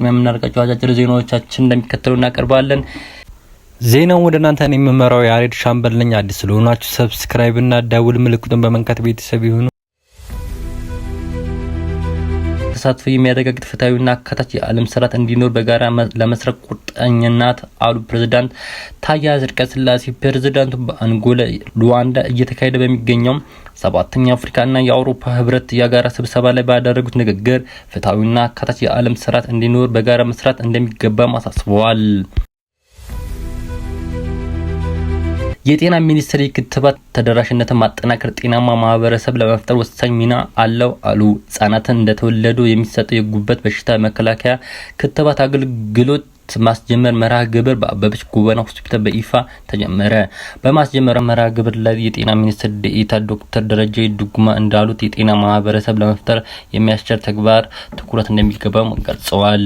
የምናርቃቸው አጫጭር ዜናዎቻችን እንደሚከተለው እናቀርባለን። ዜናው ወደ እናንተ የሚመራው ያሬድ ሻምበል ነኝ። አዲስ ስለሆናችሁ ሰብስክራይብ እና ደውል ምልክቱን በመንካት ቤተሰብ ይሁኑ። ተሳትፎ የሚያረጋግጥ ፍትሃዊና አካታች የዓለም ስርዓት እንዲኖር በጋራ ለመስራት ቁርጠኝነት አሉ ፕሬዝዳንት ታዬ አጽቀሥላሴ። ፕሬዝዳንቱ በአንጎላ ሉዋንዳ እየተካሄደ በሚገኘው 7ኛ አፍሪካና የአውሮፓ ህብረት የጋራ ስብሰባ ላይ ባደረጉት ንግግር ፍትሃዊና አካታች የዓለም ስርዓት እንዲኖር በጋራ መስራት እንደሚገባ አሳስበዋል። የጤና ሚኒስቴር የክትባት ተደራሽነትን ማጠናከር ጤናማ ማህበረሰብ ለመፍጠር ወሳኝ ሚና አለው አሉ። ህጻናትን እንደተወለዱ የሚሰጠው የጉበት በሽታ መከላከያ ክትባት አገልግሎት ማስጀመር መርሃ ግብር በአበበች ጎበና ሆስፒታል በይፋ ተጀመረ። በማስጀመር መርሃ ግብር ላይ የጤና ሚኒስትር ዴኤታ ዶክተር ደረጀ ዱጉማ እንዳሉት የጤና ማህበረሰብ ለመፍጠር የሚያስችል ተግባር ትኩረት እንደሚገባው ገልጸዋል።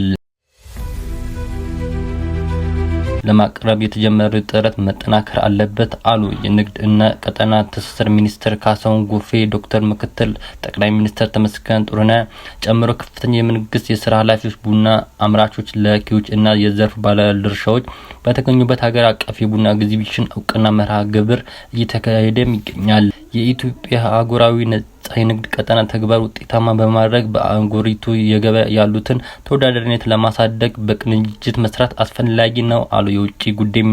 ለማቅረብ የተጀመረው ጥረት መጠናከር አለበት አሉ። የንግድ እና ቀጠና ትስስር ሚኒስትር ካሳሁን ጎፌ፣ ዶክተር ምክትል ጠቅላይ ሚኒስትር ተመስገን ጥሩነህ ጨምሮ ከፍተኛ የመንግስት የስራ ኃላፊዎች፣ ቡና አምራቾች፣ ላኪዎች እና የዘርፍ ባለድርሻዎች በተገኙበት ሀገር አቀፍ የቡና ኤግዚቢሽን እውቅና መርሃ ግብር እየተካሄደ ይገኛል። የኢትዮጵያ አህጉራዊ ነጻ የንግድ ቀጠና ተግባር ውጤታማ በማድረግ በአህጉሪቱ የገበያ ያሉትን ተወዳዳሪነት ለማሳደግ በቅንጅት መስራት አስፈላጊ ነው አሉ የውጭ ጉዳይ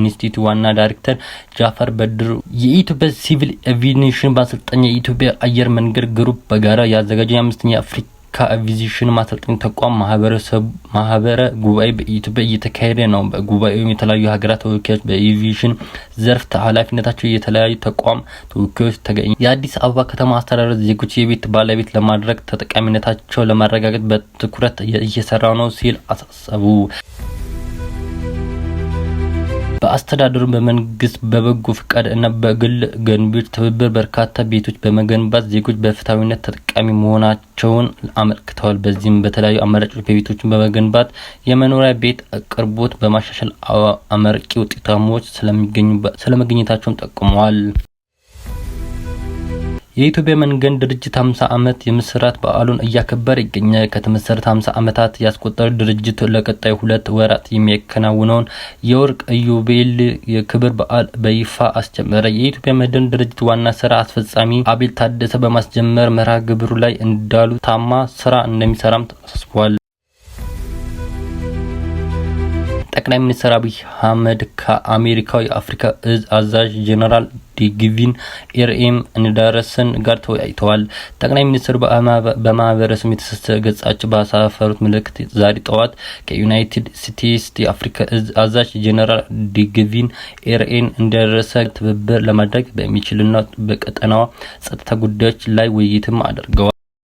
ኢንስቲትዩት ዋና ዳይሬክተር ጃፈር በድሩ። የኢትዮጵያ ሲቪል ኤቪዬሽን ባለስልጣን የኢትዮጵያ አየር መንገድ ግሩፕ በጋራ ያዘጋጀው የ5ኛ አፍሪካ አቪዬሽን ማሰልጠኛ ተቋም ማህበረ ጉባኤ በኢትዮጵያ እየተካሄደ ነው። በጉባኤው የተለያዩ ሀገራት ተወካዮች በኤቪዬሽን ዘርፍ ኃላፊነታቸው የተለያዩ ተቋም ተወካዮች ተገኝተዋል። የአዲስ አበባ ከተማ አስተዳደር ዜጎች የቤት ባለቤት ለማድረግ ተጠቃሚነታቸው ለማረጋገጥ በትኩረት እየሰራ ነው ሲል አሳሰቡ። በአስተዳደሩ በመንግስት በበጎ ፍቃድ እና በግል ገንቢዎች ትብብር በርካታ ቤቶች በመገንባት ዜጎች በፍትሃዊነት ተጠቃሚ መሆናቸውን አመልክተዋል። በዚህም በተለያዩ አማራጮች ቤቶችን በመገንባት የመኖሪያ ቤት አቅርቦት በማሻሻል አመርቂ ውጤታሞች ስለመገኘታቸውን ጠቁመዋል። የኢትዮጵያ መንገድ ድርጅት 50 ዓመት የምስራት በዓሉን እያከበረ ይገኛል። ከተመሰረተ 50 ዓመታት ያስቆጠረ ድርጅቱ ለቀጣይ 2 ወራት የሚያከናውነውን የወርቅ ኢዮቤልዩ የክብር በዓል በይፋ አስጀመረ። የኢትዮጵያ መንገድ ድርጅት ዋና ስራ አስፈጻሚ አቤል ታደሰ በማስጀመር መርሃ ግብሩ ላይ እንዳሉ ታማ ስራ እንደሚሰራም ተሳስቧል። ጠቅላይ ሚኒስትር አብይ አህመድ ከአሜሪካው የአፍሪካ እዝ አዛዥ ጄኔራል ዲግቪን ኤርኤም እንዳረሰን ጋር ተወያይተዋል። ጠቅላይ ሚኒስትሩ በማህበረሰብ የትስስር ገጻቸው ባሳፈሩት መልእክት ዛሬ ጠዋት ከዩናይትድ ስቴትስ የአፍሪካ እዝ አዛዥ ጄኔራል ዲግቪን ኤርኤም እንዳረሰ ትብብር ለማድረግ በሚችልና በቀጠናው ጸጥታ ጉዳዮች ላይ ውይይትም አድርገዋል።